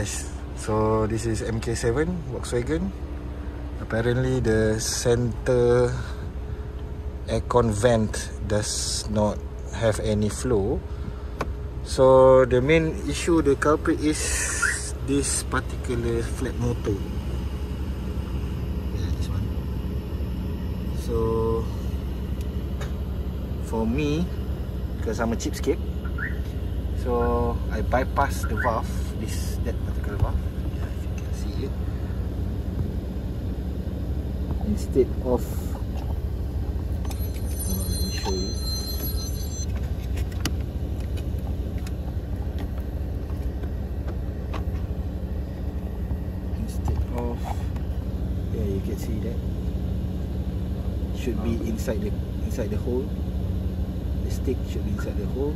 Guys, so this is MK7 Volkswagen. Apparently the center aircon vent does not have any flow. So the main issue, the culprit is this particular flat motor. Yeah, this one. So for me, because I'm a cheapskate, so I bypass the valve, that particular valve. Yeah, if you can see it. Instead of, let me show you. Instead of, yeah, you can see that should be inside the hole. The stick should be inside the hole.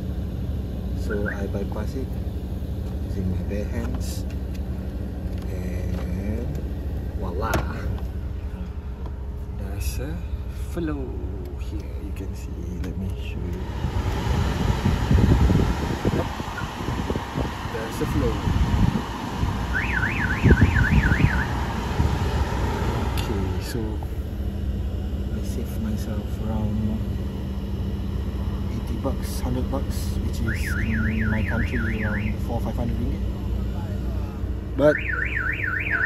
So I bypass it using my bare hands, and voila, there's a flow here. You can see. Let me show you. There's a flow. Okay, so I saved myself around 80 bucks, 100 bucks, which is in my country around 400-500 ringgit. But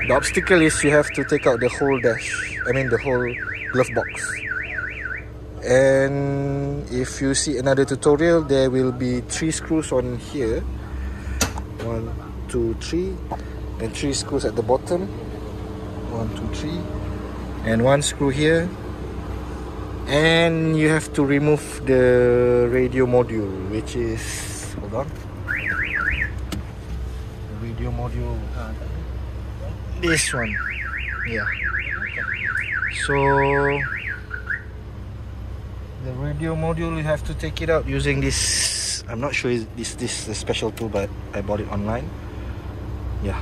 the obstacle is you have to take out the whole the whole glove box. And if you see another tutorial, there will be 3 screws on here. 1, 2, 3, and 3 screws at the bottom. 1, 2, 3, and 1 screw here. And you have to remove the radio module, which is, hold on, the radio module, this one, yeah. So the radio module, you have to take it out using this. I'm not sure this is a special tool, but I bought it online. Yeah.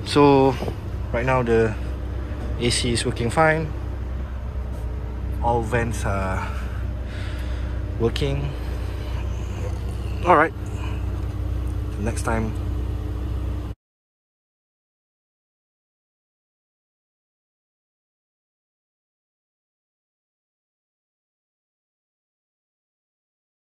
So right now the AC is working fine. All vents are working. Alright, next time